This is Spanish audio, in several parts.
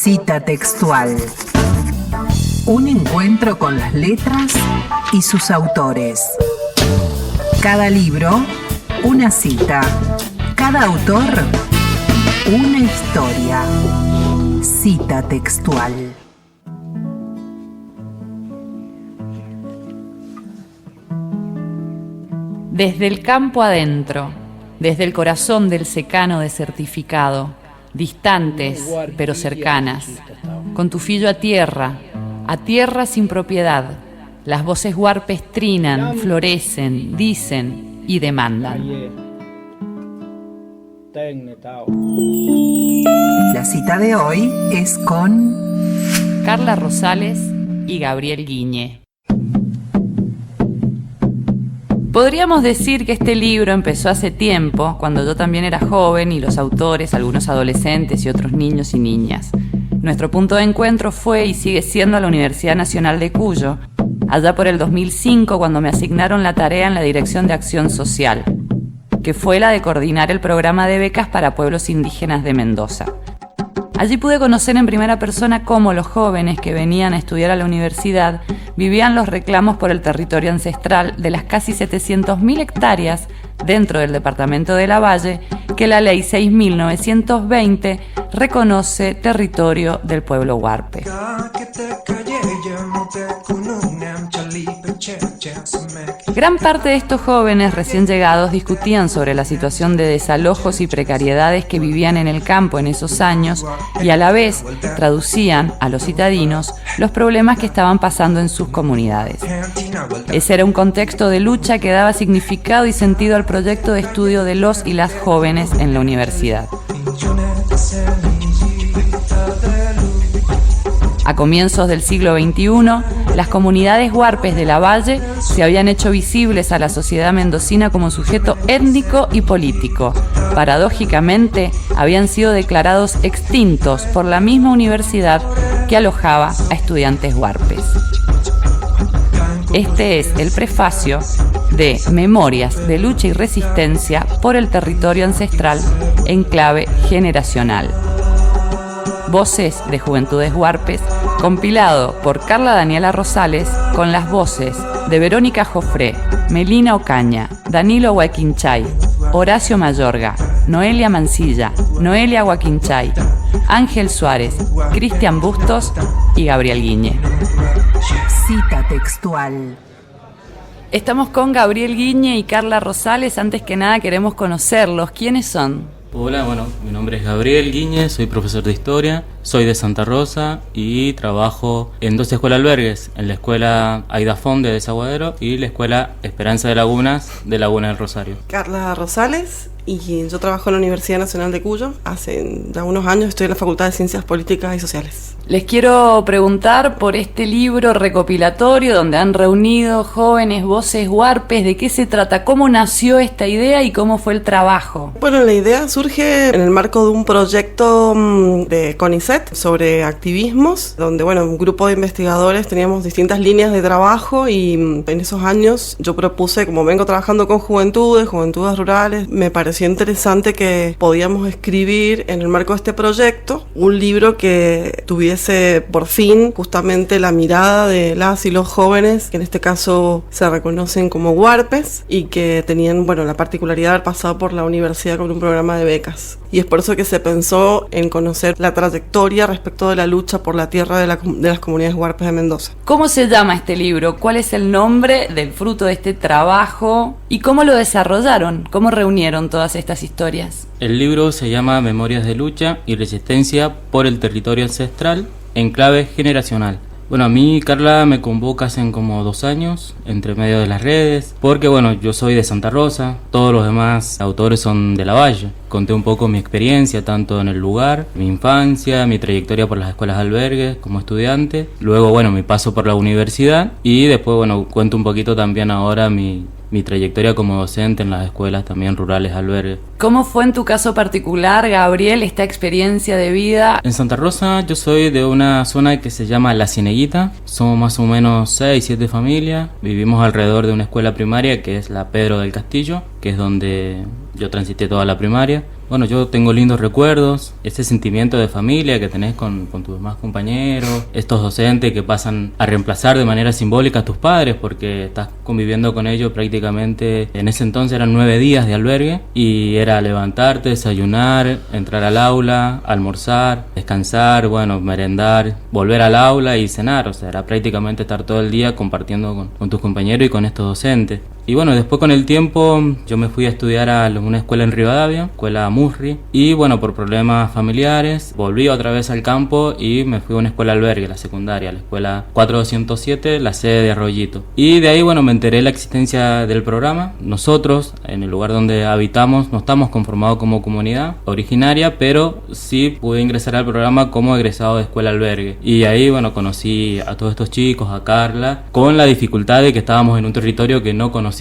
Cita textual. Un encuentro con las letras y sus autores. Cada libro, una cita. Cada autor, una historia. Cita textual. Desde el campo adentro, desde el corazón del secano desertificado, distantes pero cercanas, con tu fillo a tierra sin propiedad, las voces huarpes trinan, florecen, dicen y demandan. La cita de hoy es con Carla Rosales y Gabriel Guiñe. Podríamos decir que este libro empezó hace tiempo, cuando yo también era joven y los autores, algunos adolescentes y otros niños y niñas. Nuestro punto de encuentro fue y sigue siendo la Universidad Nacional de Cuyo, allá por el 2005 cuando me asignaron la tarea en la Dirección de Acción Social, que fue la de coordinar el programa de becas para pueblos indígenas de Mendoza. Allí pude conocer en primera persona cómo los jóvenes que venían a estudiar a la universidad vivían los reclamos por el territorio ancestral de las casi 700.000 hectáreas dentro del departamento de Lavalle que la Ley 6.920 reconoce territorio del pueblo huarpe. Gran parte de estos jóvenes recién llegados discutían sobre la situación de desalojos y precariedades que vivían en el campo en esos años y a la vez traducían a los citadinos los problemas que estaban pasando en sus comunidades. Ese era un contexto de lucha que daba significado y sentido al proyecto de estudio de los y las jóvenes en la universidad. A comienzos del siglo XXI, las comunidades huarpes de Lavalle se habían hecho visibles a la sociedad mendocina como sujeto étnico y político. Paradójicamente, habían sido declarados extintos por la misma universidad que alojaba a estudiantes huarpes. Este es el prefacio de Memorias de lucha y resistencia por el territorio ancestral en clave generacional. Voces de Juventudes Huarpes, compilado por Carla Daniela Rosales con las voces de Verónica Jofré, Melina Ocaña, Danilo Huaquinchay, Horacio Mayorga, Noelia Mancilla, Noelia Huaquinchay, Ángel Suárez, Cristian Bustos y Gabriel Guiñe. Cita textual. Estamos con Gabriel Guiñe y Carla Rosales. Antes que nada queremos conocerlos. ¿Quiénes son? Hola, mi nombre es Gabriel Guiñe, soy profesor de historia, soy de Santa Rosa y trabajo en dos escuelas albergues, en la escuela Aida Fon de Desaguadero y la escuela Esperanza de Lagunas de Laguna del Rosario. Carla Rosales, y yo trabajo en la Universidad Nacional de Cuyo. Hace ya unos años estoy en la Facultad de Ciencias Políticas y Sociales. Les quiero preguntar por este libro recopilatorio donde han reunido jóvenes voces huarpes. ¿De qué se trata? ¿Cómo nació esta idea y cómo fue el trabajo? Bueno, la idea surge en el marco de un proyecto de CONICET sobre activismos, donde, un grupo de investigadores teníamos distintas líneas de trabajo y en esos años yo propuse, como vengo trabajando con juventudes rurales, me pareció interesante que podíamos escribir en el marco de este proyecto un libro que tuviese por fin justamente la mirada de las y los jóvenes, que en este caso se reconocen como huarpes y que tenían, la particularidad de haber pasado por la universidad con un programa de becas. Y es por eso que se pensó en conocer la trayectoria respecto de la lucha por la tierra de las comunidades huarpes de Mendoza. ¿Cómo se llama este libro? ¿Cuál es el nombre del fruto de este trabajo? ¿Y cómo lo desarrollaron? ¿Cómo reunieron todas estas historias? El libro se llama Memorias de lucha y resistencia por el territorio ancestral en clave generacional. A mí Carla me convoca hace como 2 años, entre medio de las redes, porque yo soy de Santa Rosa, todos los demás autores son de Lavalle. Conté un poco mi experiencia, tanto en el lugar, mi infancia, mi trayectoria por las escuelas albergues como estudiante, luego mi paso por la universidad y después cuento un poquito también ahora mi trayectoria como docente en las escuelas también rurales albergues. ¿Cómo fue en tu caso particular, Gabriel, esta experiencia de vida? En Santa Rosa yo soy de una zona que se llama La Cieneguita, somos más o menos 6, 7 familias, vivimos alrededor de una escuela primaria que es la Pedro del Castillo, que es donde yo transité toda la primaria. Bueno, yo tengo lindos recuerdos, ese sentimiento de familia que tenés con tus demás compañeros, estos docentes que pasan a reemplazar de manera simbólica a tus padres, porque estás conviviendo con ellos prácticamente, en ese entonces eran 9 días de albergue, y era levantarte, desayunar, entrar al aula, almorzar, descansar, bueno, merendar, volver al aula y cenar. O sea, era prácticamente estar todo el día compartiendo con tus compañeros y con estos docentes. Y bueno, después con el tiempo yo me fui a estudiar a una escuela en Rivadavia, escuela Musri, y bueno, por problemas familiares volví otra vez al campo y me fui a una escuela albergue, la secundaria, la escuela 4207, la sede de Arroyito. Y de ahí, bueno, me enteré de la existencia del programa. Nosotros, en el lugar donde habitamos, no estamos conformados como comunidad originaria, pero sí pude ingresar al programa como egresado de escuela albergue. Y ahí, bueno, conocí a todos estos chicos, a Carla, con la dificultad de que estábamos en un territorio que no conocíamos,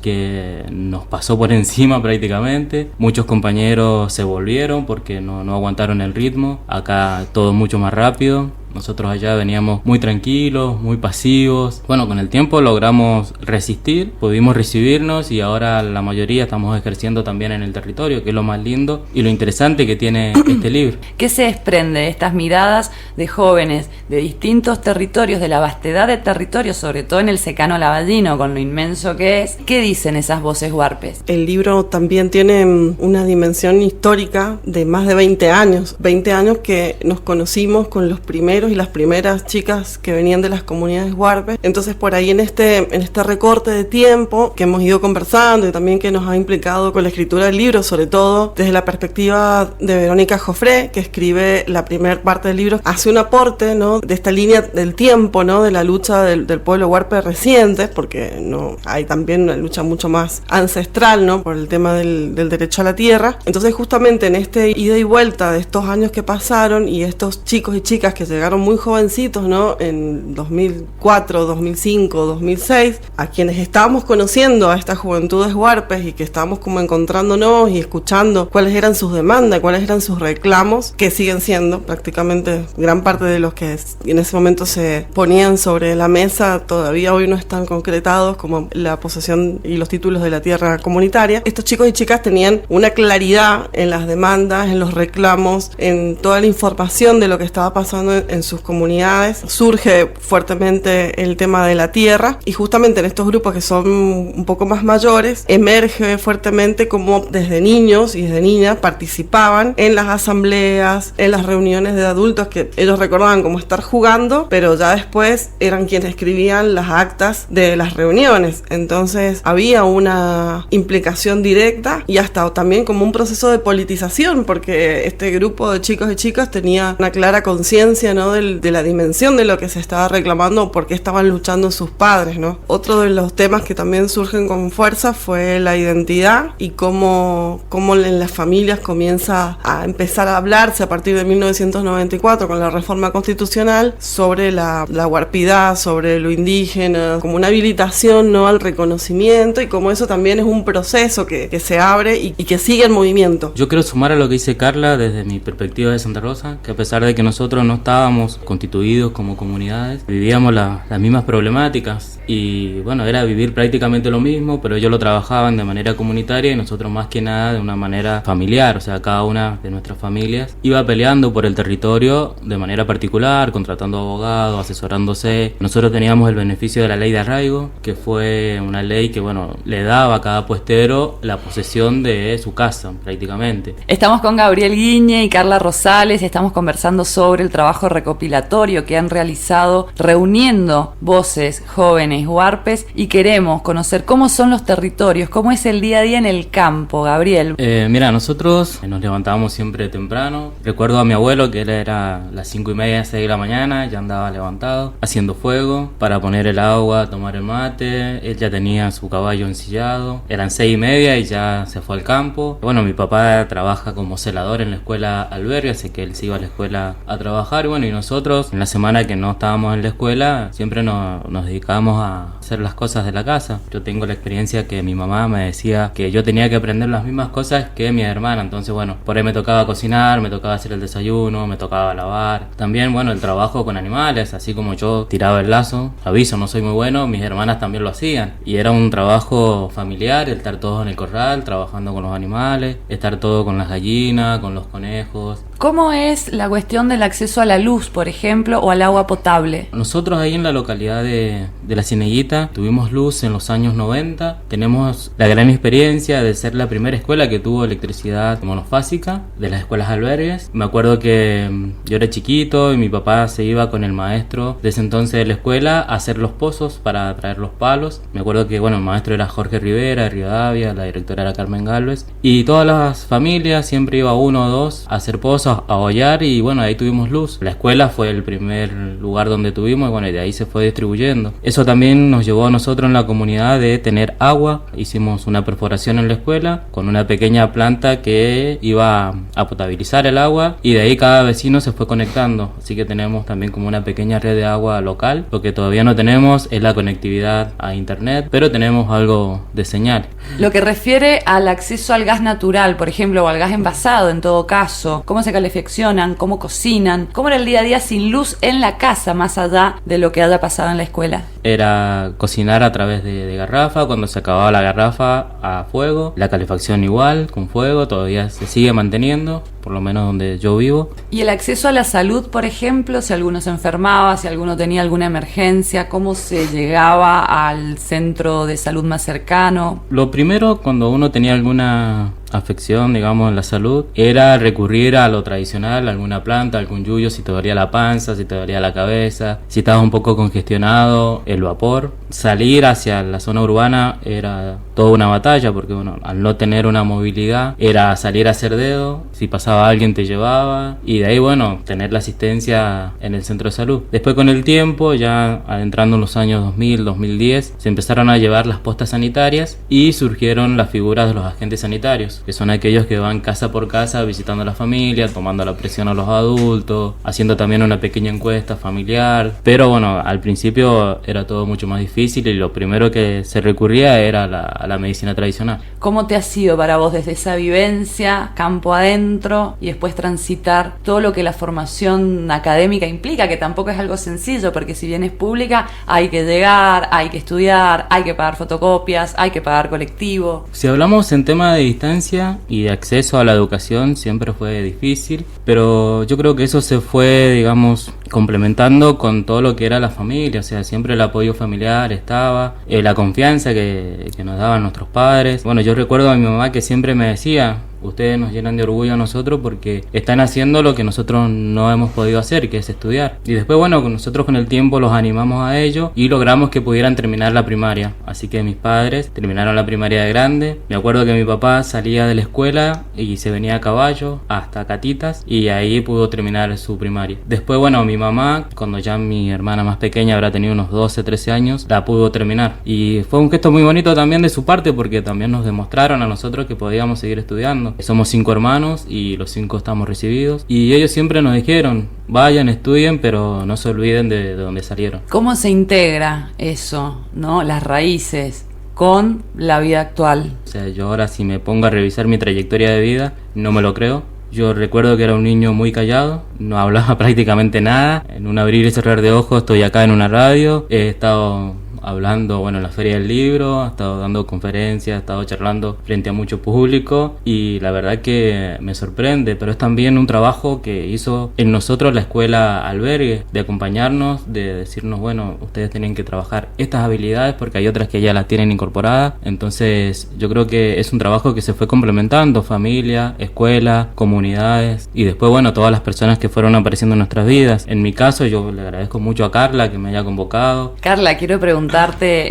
que nos pasó por encima prácticamente. Muchos compañeros se volvieron porque no aguantaron el ritmo. Acá todo mucho más rápido. Nosotros allá veníamos muy tranquilos, muy pasivos. Bueno, con el tiempo logramos resistir, pudimos recibirnos y ahora la mayoría estamos ejerciendo también en el territorio, que es lo más lindo y lo interesante que tiene este libro. ¿Qué se desprende de estas miradas de jóvenes de distintos territorios, de la vastedad de territorios, sobre todo en el secano lavallino, con lo inmenso que es? ¿Qué dicen esas voces huarpes? El libro también tiene una dimensión histórica de más de 20 años. 20 años que nos conocimos con los primeros y las primeras chicas que venían de las comunidades huarpes. Entonces, por ahí en este recorte de tiempo que hemos ido conversando y también que nos ha implicado con la escritura del libro, sobre todo desde la perspectiva de Verónica Jofré, que escribe la primera parte del libro, hace un aporte, ¿no?, de esta línea del tiempo, ¿no?, de la lucha del pueblo huarpe reciente, porque no hay también una lucha mucho más ancestral, ¿no?, por el tema del derecho a la tierra. Entonces, justamente en este ida y vuelta de estos años que pasaron y estos chicos y chicas que llegaron muy jovencitos, ¿no?, en 2004, 2005, 2006, a quienes estábamos conociendo a estas juventudes huarpes y que estábamos como encontrándonos y escuchando cuáles eran sus demandas, cuáles eran sus reclamos, que siguen siendo prácticamente gran parte de los que en ese momento se ponían sobre la mesa, todavía hoy no están concretados, como la posesión y los títulos de la tierra comunitaria. Estos chicos y chicas tenían una claridad en las demandas, en los reclamos, en toda la información de lo que estaba pasando en sus comunidades. Surge fuertemente el tema de la tierra y justamente en estos grupos que son un poco más mayores emerge fuertemente como desde niños y desde niñas participaban en las asambleas, en las reuniones de adultos, que ellos recordaban como estar jugando, pero ya después eran quienes escribían las actas de las reuniones. Entonces había una implicación directa y hasta también como un proceso de politización, porque este grupo de chicos y chicas tenía una clara conciencia, ¿no?, de la dimensión de lo que se estaba reclamando, porque estaban luchando sus padres, ¿no? Otro de los temas que también surgen con fuerza fue la identidad y cómo en las familias comienza a empezar a hablarse a partir de 1994 con la reforma constitucional sobre la huarpidad, sobre lo indígena, como una habilitación, ¿no?, al reconocimiento, y como eso también es un proceso que se abre y que sigue en movimiento. Yo quiero sumar a lo que dice Carla desde mi perspectiva de Santa Rosa, que a pesar de que nosotros no estábamos constituidos como comunidades, vivíamos las mismas problemáticas y bueno, era vivir prácticamente lo mismo, pero ellos lo trabajaban de manera comunitaria y nosotros más que nada de una manera familiar. O sea, cada una de nuestras familias iba peleando por el territorio de manera particular, contratando abogados, asesorándose. Nosotros teníamos el beneficio de la ley de arraigo, que fue una ley que, bueno, le daba a cada puestero la posesión de su casa prácticamente. Estamos con Gabriel Guiñe y Carla Rosales y estamos conversando sobre el trabajo recopilatorio que han realizado reuniendo voces jóvenes huarpes, y queremos conocer cómo son los territorios, cómo es el día a día en el campo. Gabriel. Mira, nosotros nos levantábamos siempre temprano. Recuerdo a mi abuelo que él era las 5:30, 6 de la mañana, ya andaba levantado, haciendo fuego para poner el agua, tomar el mate. Él ya tenía su caballo ensillado. Eran 6:30 y ya se fue al campo. Bueno, mi papá trabaja como celador en la escuela albergue, así que él se iba a la escuela a trabajar. Bueno, y nosotros en la semana que no estábamos en la escuela siempre nos dedicábamos a hacer las cosas de la casa. Yo tengo la experiencia que mi mamá me decía que yo tenía que aprender las mismas cosas que mi hermana, entonces bueno, por ahí me tocaba cocinar, me tocaba hacer el desayuno, me tocaba lavar. También, bueno, el trabajo con animales, así como yo tiraba el lazo, aviso, no soy muy bueno, mis hermanas también lo hacían. Y era un trabajo familiar, el estar todos en el corral, trabajando con los animales, estar todo con las gallinas, con los conejos. ¿Cómo es la cuestión del acceso a la luz, por ejemplo, o al agua potable? Nosotros ahí en la localidad de La Cieneguita tuvimos luz en los años 90. Tenemos la gran experiencia de ser la primera escuela que tuvo electricidad monofásica de las escuelas albergues. Me acuerdo que yo era chiquito y mi papá se iba con el maestro de ese entonces de la escuela a hacer los pozos para traer los palos. Me acuerdo que bueno, el maestro era Jorge Rivera de Rivadavia, la directora era Carmen Galvez, y todas las familias siempre iba uno o dos a hacer pozos, a hollar, y bueno, ahí tuvimos luz. La escuela fue el primer lugar donde tuvimos y bueno, y de ahí se fue distribuyendo. Eso también nos llevó a nosotros en la comunidad de tener agua. Hicimos una perforación en la escuela con una pequeña planta que iba a potabilizar el agua, y de ahí cada vecino se fue conectando, así que tenemos también como una pequeña red de agua local. Lo que todavía no tenemos es la conectividad a internet, pero tenemos algo de señal. Lo que refiere al acceso al gas natural, por ejemplo, o al gas envasado en todo caso, ¿cómo se calefaccionan? ¿Cómo cocinan? ¿Cómo era el día a día sin luz en la casa, más allá de lo que haya pasado en la escuela? Era cocinar a través de garrafa, cuando se acababa la garrafa a fuego, la calefacción igual, con fuego, todavía se sigue manteniendo, por lo menos donde yo vivo. Y el acceso a la salud, por ejemplo, si alguno se enfermaba, si alguno tenía alguna emergencia, ¿cómo se llegaba al centro de salud más cercano? Lo primero, cuando uno tenía alguna afección, digamos, en la salud, era recurrir a lo tradicional, alguna planta, algún yuyo, si te dolía la panza, si te dolía la cabeza, si estabas un poco congestionado, el vapor. Salir hacia la zona urbana era toda una batalla, porque bueno, al no tener una movilidad, era salir a hacer dedo, si pasaba alguien te llevaba, y de ahí, bueno, tener la asistencia en el centro de salud. Después, con el tiempo, ya adentrando en los años 2000, 2010, se empezaron a llevar las postas sanitarias y surgieron las figuras de los agentes sanitarios, que son aquellos que van casa por casa visitando a la familia, tomando la presión a los adultos, haciendo también una pequeña encuesta familiar. Pero bueno, al principio era todo mucho más difícil y lo primero que se recurría era a la medicina tradicional. ¿Cómo te ha sido para vos desde esa vivencia, campo adentro, y después transitar todo lo que la formación académica implica, que tampoco es algo sencillo, porque si bien es pública, hay que llegar, hay que estudiar, hay que pagar fotocopias, hay que pagar colectivo? Si hablamos en tema de distancia y de acceso a la educación, siempre fue difícil, pero yo creo que eso se fue, digamos, complementando con todo lo que era la familia. O sea, siempre el apoyo familiar estaba, la confianza que nos daban nuestros padres. Bueno, yo recuerdo a mi mamá que siempre me decía: ustedes nos llenan de orgullo a nosotros porque están haciendo lo que nosotros no hemos podido hacer, que es estudiar. Y después, bueno, nosotros con el tiempo los animamos a ello y logramos que pudieran terminar la primaria. Así que mis padres terminaron la primaria de grande. Me acuerdo que mi papá salía de la escuela y se venía a caballo hasta Catitas, y ahí pudo terminar su primaria. Después, bueno, mi mamá, cuando ya mi hermana más pequeña habrá tenido unos 12, 13 años, la pudo terminar. Y fue un gesto muy bonito también de su parte, porque también nos demostraron a nosotros que podíamos seguir estudiando. Somos 5 hermanos y los 5 estamos recibidos, y ellos siempre nos dijeron: vayan, estudien, pero no se olviden de dónde salieron. ¿Cómo se integra eso, no? Las raíces con la vida actual. O sea, yo ahora, si me pongo a revisar mi trayectoria de vida, no me lo creo. Yo recuerdo que era un niño muy callado, no hablaba prácticamente nada. En un abrir y cerrar de ojos estoy acá en una radio, he estado hablando, bueno, en la Feria del Libro, he estado dando conferencias, he estado charlando frente a mucho público, y la verdad que me sorprende, pero es también un trabajo que hizo en nosotros la escuela albergue, de acompañarnos, de decirnos: bueno, ustedes tienen que trabajar estas habilidades porque hay otras que ya las tienen incorporadas. Entonces yo creo que es un trabajo que se fue complementando, familia, escuela, comunidades, y después, bueno, todas las personas que fueron apareciendo en nuestras vidas. En mi caso, yo le agradezco mucho a Carla que me haya convocado. Carla, quiero preguntarte,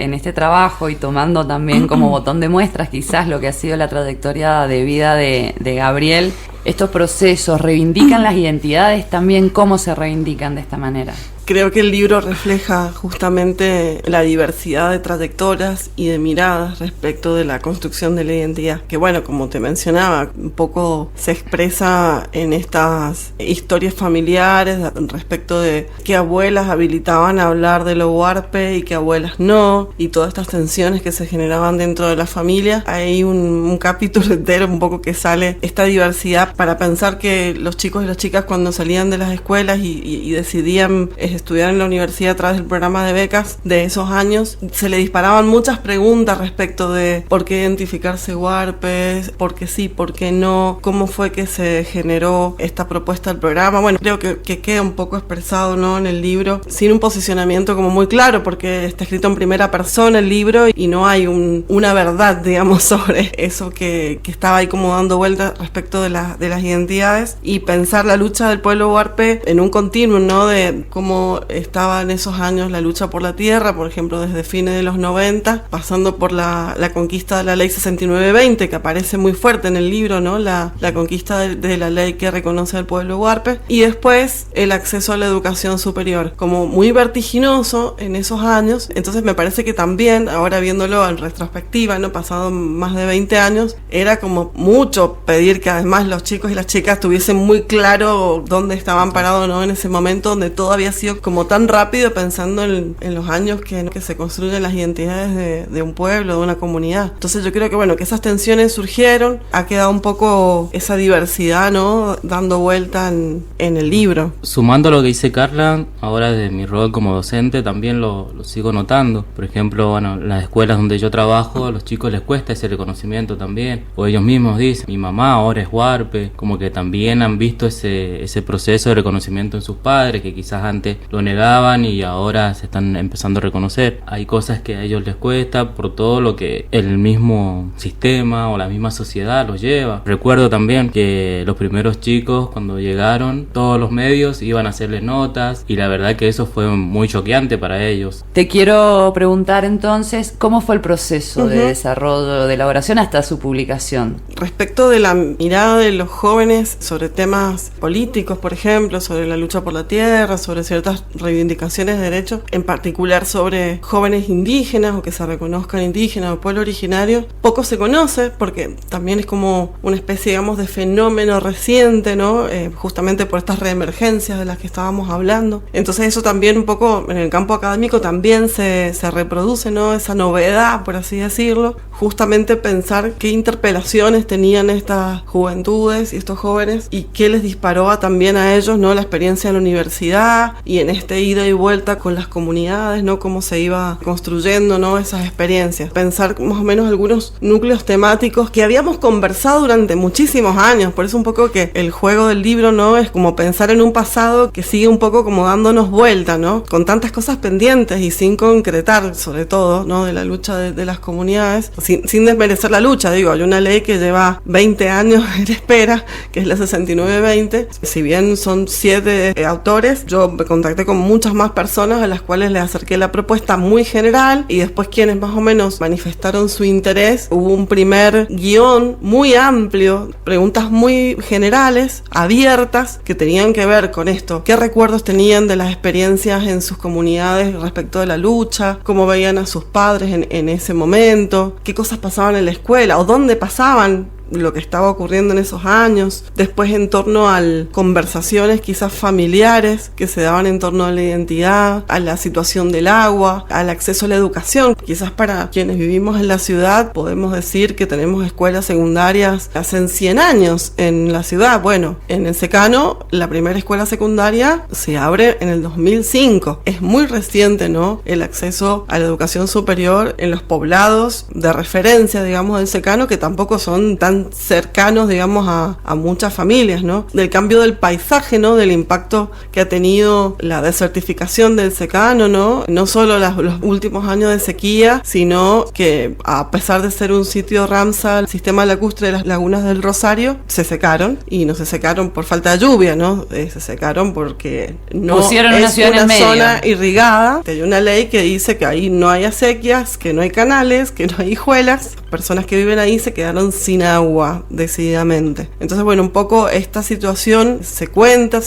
en este trabajo y tomando también como botón de muestras quizás lo que ha sido la trayectoria de vida de Gabriel, estos procesos reivindican las identidades también, ¿cómo se reivindican de esta manera? Creo que el libro refleja justamente la diversidad de trayectorias y de miradas respecto de la construcción de la identidad, que bueno, como te mencionaba, un poco se expresa en estas historias familiares respecto de qué abuelas habilitaban a hablar de lo huarpe y qué abuelas no, y todas estas tensiones que se generaban dentro de la familia. Hay un capítulo entero un poco que sale esta diversidad para pensar que los chicos y las chicas cuando salían de las escuelas y decidían estudiar en la universidad a través del programa de becas de esos años, se le disparaban muchas preguntas respecto de por qué identificarse huarpes, por qué sí, por qué no, cómo fue que se generó esta propuesta del programa. Bueno, creo que queda un poco expresado, ¿no?, en el libro, sin un posicionamiento como muy claro, porque está escrito en primera persona el libro y no hay una verdad, digamos, sobre eso que estaba ahí como dando vueltas respecto de las identidades, y pensar la lucha del pueblo huarpe en un continuum, ¿no?, de cómo estaba en esos años la lucha por la tierra, por ejemplo, desde fines de los 90, pasando por la conquista de la ley 6920, que aparece muy fuerte en el libro, ¿no?, la conquista de la ley que reconoce al pueblo huarpe, y después el acceso a la educación superior, como muy vertiginoso en esos años. Entonces me parece que también, ahora viéndolo en retrospectiva, ¿no?, pasado más de 20 años, era como mucho pedir que además los chicos y las chicas tuviesen muy claro dónde estaban parados, ¿no?, en ese momento donde todo había sido como tan rápido, pensando en los años que se construyen las identidades de un pueblo, de una comunidad. Entonces yo creo que bueno, que esas tensiones surgieron, ha quedado un poco esa diversidad, ¿no?, dando vuelta en el libro. Sumando a lo que dice Carla, ahora de mi rol como docente también lo sigo notando. Por ejemplo, bueno, en las escuelas donde yo trabajo, a los chicos les cuesta ese reconocimiento también, o ellos mismos dicen, mi mamá ahora es huarpe, como que también han visto ese proceso de reconocimiento en sus padres, que quizás antes lo negaban y ahora se están empezando a reconocer. Hay cosas que a ellos les cuesta por todo lo que el mismo sistema o la misma sociedad los lleva. Recuerdo también que los primeros chicos, cuando llegaron, todos los medios iban a hacerles notas, y la verdad que eso fue muy choqueante para ellos. Te quiero preguntar entonces, ¿cómo fue el proceso de desarrollo, de elaboración hasta su publicación? Respecto de la mirada de los jóvenes sobre temas políticos, por ejemplo, sobre la lucha por la tierra, sobre ciertas reivindicaciones de derechos, en particular sobre jóvenes indígenas o que se reconozcan indígenas o pueblo originario, poco se conoce porque también es como una especie, digamos, de fenómeno reciente, ¿no? Justamente por estas reemergencias de las que estábamos hablando. Entonces eso también un poco en el campo académico también se reproduce, ¿no?, esa novedad, por así decirlo, justamente pensar qué interpelaciones tenían estas juventudes y estos jóvenes y qué les disparó también a ellos, ¿no?, la experiencia en la universidad y en este ida y vuelta con las comunidades, ¿no?, cómo se iba construyendo, ¿no?, esas experiencias. Pensar más o menos algunos núcleos temáticos que habíamos conversado durante muchísimos años, por eso un poco que el juego del libro, ¿no?, es como pensar en un pasado que sigue un poco como dándonos vuelta, ¿no?, con tantas cosas pendientes y sin concretar, sobre todo, ¿no?, de la lucha de las comunidades, sin desmerecer la lucha. Digo, hay una ley que lleva 20 años en espera, que es la 6920, si bien son 7 autores, yo me contacté con muchas más personas a las cuales les acerqué la propuesta muy general, y después quienes más o menos manifestaron su interés, hubo un primer guión muy amplio, preguntas muy generales, abiertas, que tenían que ver con esto, qué recuerdos tenían de las experiencias en sus comunidades respecto de la lucha, cómo veían a sus padres en ese momento, qué cosas pasaban en la escuela o dónde pasaban lo que estaba ocurriendo en esos años. Después en torno a conversaciones quizás familiares que se daban en torno a la identidad, a la situación del agua, al acceso a la educación. Quizás para quienes vivimos en la ciudad podemos decir que tenemos escuelas secundarias hace 100 años en la ciudad. Bueno, en el Secano la primera escuela secundaria se abre en el 2005. Es muy reciente, ¿no?, el acceso a la educación superior en los poblados de referencia, digamos, del Secano, que tampoco son tan cercanos, digamos, a muchas familias, ¿no? Del cambio del paisaje, ¿no?, del impacto que ha tenido la desertificación del Secano, ¿no? No solo los últimos años de sequía, sino que a pesar de ser un sitio Ramsar, el sistema lacustre de las lagunas del Rosario se secaron, y no se secaron por falta de lluvia, ¿no? Se secaron porque no pusieron es una zona irrigada. Hay una ley que dice que ahí no hay acequias, que no hay canales, que no hay hijuelas, personas que viven ahí se quedaron sin agua, decididamente. Entonces, bueno, un poco esta situación se cuenta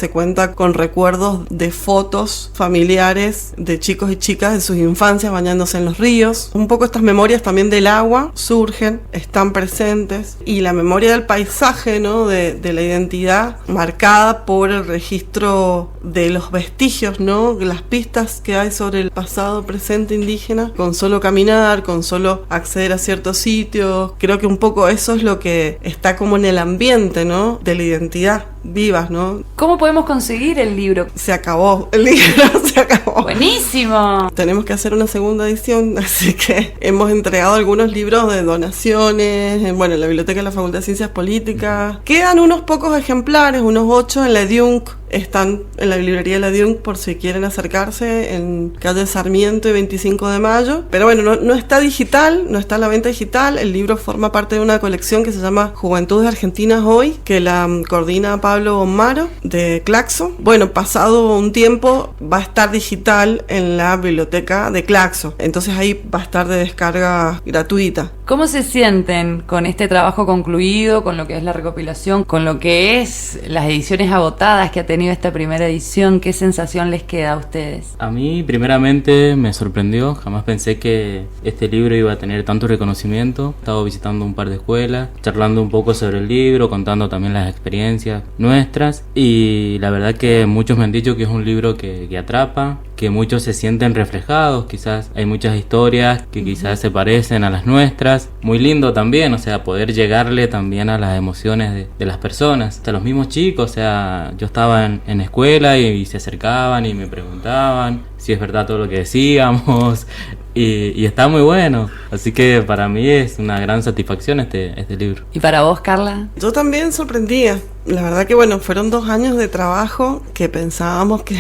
con recuerdos de fotos familiares de chicos y chicas de sus infancias bañándose en los ríos. Un poco estas memorias también del agua surgen, están presentes, y la memoria del paisaje, ¿no? De la identidad marcada por el registro de los vestigios, ¿no? Las pistas que hay sobre el pasado presente indígena, con solo caminar, con solo acceder a ciertos sitios. Creo que un poco eso es lo que está como en el ambiente, ¿no? De la identidad vivas, ¿no? ¿Cómo podemos conseguir el libro? Se acabó, el libro se acabó. ¡Buenísimo! Tenemos que hacer una segunda edición, así que hemos entregado algunos libros de donaciones, en la Biblioteca de la Facultad de Ciencias Políticas. Quedan unos pocos ejemplares, unos 8 en la DIUNC. Están en la librería de la DIUNC por si quieren acercarse, en calle Sarmiento y 25 de Mayo. Pero bueno, no está digital, no está en la venta digital. El libro forma parte de una colección que se llama Juventudes Argentinas Hoy, que la coordina Pablo Omaro de Claxo. Bueno, pasado un tiempo va a estar digital en la biblioteca de Claxo. Entonces ahí va a estar de descarga gratuita. ¿Cómo se sienten con este trabajo concluido, con lo que es la recopilación, con lo que es las ediciones agotadas que ha tenido esta primera edición? ¿Qué sensación les queda a ustedes? A mí primeramente me sorprendió, jamás pensé que este libro iba a tener tanto reconocimiento. Estaba visitando un par de escuelas, charlando un poco sobre el libro, contando también las experiencias nuestras, y la verdad que muchos me han dicho que es un libro que atrapa, que muchos se sienten reflejados. Quizás hay muchas historias que quizás se parecen a las nuestras. Muy lindo también, o sea, poder llegarle también a las emociones de las personas, a los mismos chicos. O sea, yo estaba en escuela y se acercaban y me preguntaban si es verdad todo lo que decíamos, y está muy bueno. Así que para mí es una gran satisfacción este libro. ¿Y para vos, Carla? Yo también sorprendía. La verdad que fueron 2 años de trabajo que pensábamos que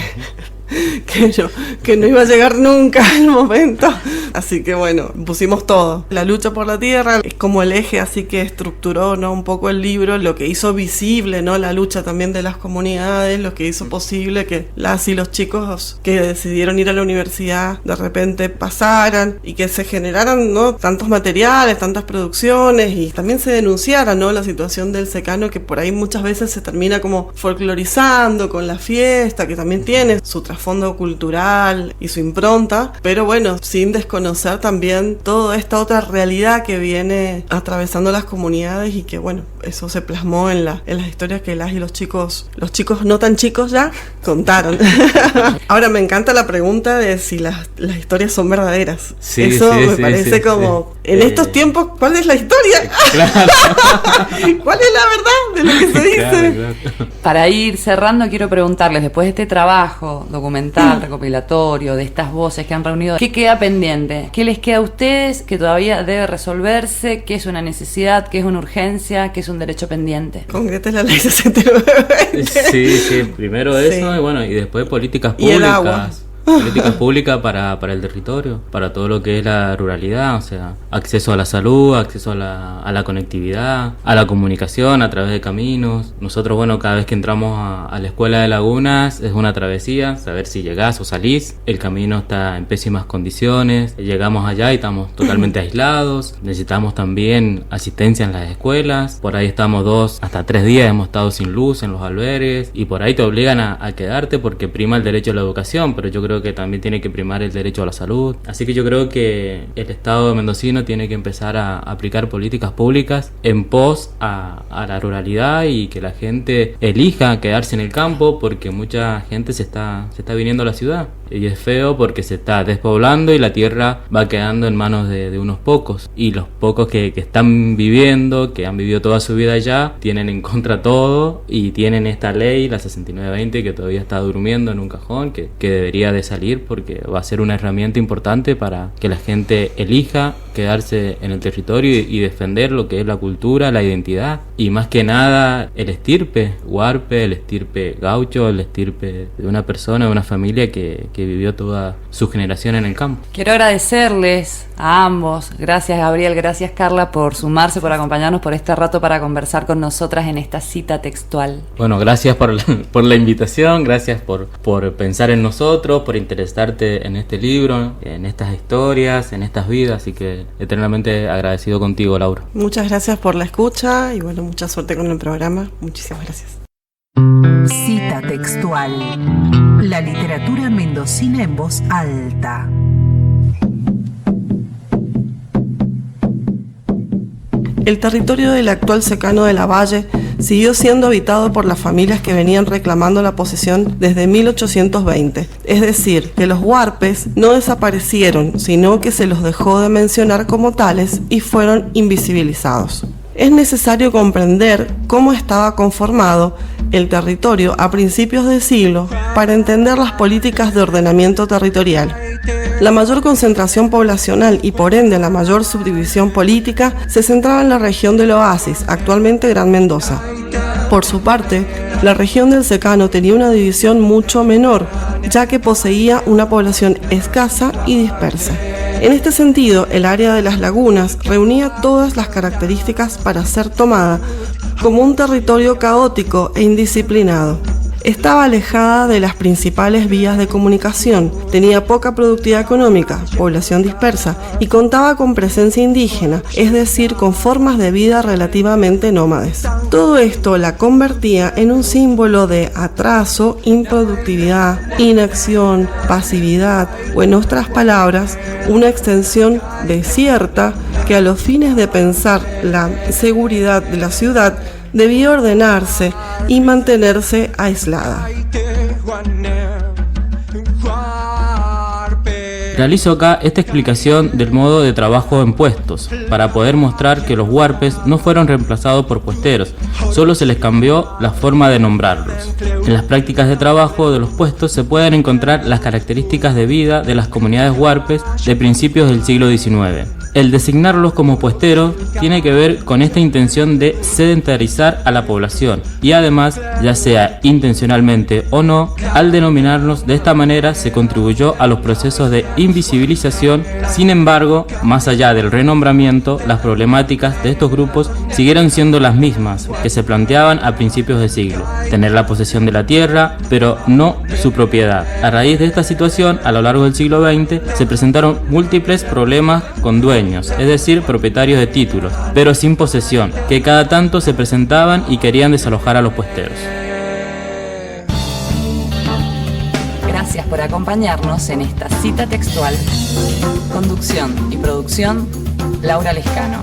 no iba a llegar nunca el momento. Así que pusimos todo. La lucha por la tierra es como el eje, así que estructuró, ¿no? Un poco el libro, lo que hizo visible, ¿no? La lucha también de las comunidades, lo que hizo posible que las y los chicos que decidieron ir a la universidad de repente pasaran, y que se generaran, ¿no? Tantos materiales, tantas producciones, y también se denunciara, ¿no? La situación del secano, que por ahí muchas veces se termina como folclorizando con la fiesta, que también tiene su trasfondo cultural y su impronta, pero sin desconocer también toda esta otra realidad que viene atravesando las comunidades, y que eso se plasmó en las historias que las y los chicos no tan chicos ya contaron. Ahora me encanta la pregunta de si las historias son verdaderas. Eso me parece como en estos tiempos, ¿cuál es la historia? Claro. ¿Cuál es la verdad de lo que se dice? Claro. Para ir cerrando, quiero preguntarles, después de este trabajo documental, recopilatorio, de estas voces que han reunido, ¿qué queda pendiente? ¿Qué les queda a ustedes que todavía debe resolverse? ¿Qué es una necesidad? ¿Qué es una urgencia? ¿Qué es un derecho pendiente? Concreten la ley 69. Sí, primero eso, y después políticas públicas. Y el agua. Políticas públicas para el territorio, para todo lo que es la ruralidad, o sea, acceso a la salud, acceso a la conectividad, a la comunicación a través de caminos. Nosotros, cada vez que entramos a la escuela de Lagunas es una travesía, saber si llegás o salís. El camino está en pésimas condiciones, llegamos allá y estamos totalmente aislados. Necesitamos también asistencia en las escuelas, por ahí estamos 2 hasta 3 días, hemos estado sin luz en los albergues, y por ahí te obligan a quedarte porque prima el derecho a la educación, pero yo creo que también tiene que primar el derecho a la salud. Así que yo creo que el Estado mendocino tiene que empezar a aplicar políticas públicas en pos a la ruralidad, y que la gente elija quedarse en el campo, porque mucha gente se está viniendo a la ciudad, y es feo porque se está despoblando y la tierra va quedando en manos de unos pocos, y los pocos que están viviendo, que han vivido toda su vida allá, tienen en contra todo, y tienen esta ley, la 6920, que todavía está durmiendo en un cajón, que debería de salir, porque va a ser una herramienta importante para que la gente elija quedarse en el territorio y defender lo que es la cultura, la identidad, y más que nada el estirpe huarpe, el estirpe gaucho, el estirpe de una persona, de una familia que vivió toda su generación en el campo. Quiero agradecerles a ambos, gracias Gabriel, gracias Carla, por sumarse, por acompañarnos por este rato para conversar con nosotras en esta cita textual. Gracias por la invitación, gracias por pensar en nosotros, por interesarte en este libro, en estas historias, en estas vidas, así que eternamente agradecido contigo, Laura. Muchas gracias por la escucha y bueno, mucha suerte con el programa. Muchísimas gracias. Cita textual. La literatura mendocina en voz alta. El territorio del actual secano de Lavalle siguió siendo habitado por las familias que venían reclamando la posesión desde 1820. Es decir, que los huarpes no desaparecieron, sino que se los dejó de mencionar como tales y fueron invisibilizados. Es necesario comprender cómo estaba conformado el territorio a principios del siglo para entender las políticas de ordenamiento territorial. La mayor concentración poblacional y por ende la mayor subdivisión política se centraba en la región del Oasis, actualmente Gran Mendoza. Por su parte, la región del secano tenía una división mucho menor, ya que poseía una población escasa y dispersa. En este sentido, el área de las lagunas reunía todas las características para ser tomada como un territorio caótico e indisciplinado. Estaba alejada de las principales vías de comunicación, tenía poca productividad económica, población dispersa y contaba con presencia indígena, es decir, con formas de vida relativamente nómades. Todo esto la convertía en un símbolo de atraso, improductividad, inacción, pasividad o, en otras palabras, una extensión desierta que a los fines de pensar la seguridad de la ciudad debía ordenarse y mantenerse aislada. Realizo acá esta explicación del modo de trabajo en puestos, para poder mostrar que los huarpes no fueron reemplazados por puesteros, solo se les cambió la forma de nombrarlos. En las prácticas de trabajo de los puestos se pueden encontrar las características de vida de las comunidades huarpes de principios del siglo XIX. El designarlos como puesteros tiene que ver con esta intención de sedentarizar a la población y además, ya sea intencionalmente o no, al denominarlos de esta manera se contribuyó a los procesos de invisibilización. Sin embargo, más allá del renombramiento, las problemáticas de estos grupos siguieron siendo las mismas que se planteaban a principios de siglo: tener la posesión de la tierra, pero no su propiedad. A raíz de esta situación, a lo largo del siglo XX, se presentaron múltiples problemas con dueños, es decir, propietarios de títulos, pero sin posesión, que cada tanto se presentaban y querían desalojar a los puesteros. Gracias por acompañarnos en esta cita textual. Conducción y producción, Laura Lescano.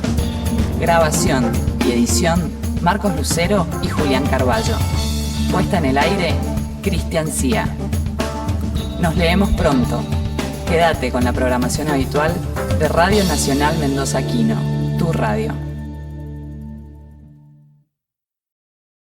Grabación y edición, Marcos Lucero y Julián Carballo. Puesta en el aire, Cristian Cía. Nos leemos pronto. Quédate con la programación habitual de Radio Nacional Mendoza Quino, tu radio.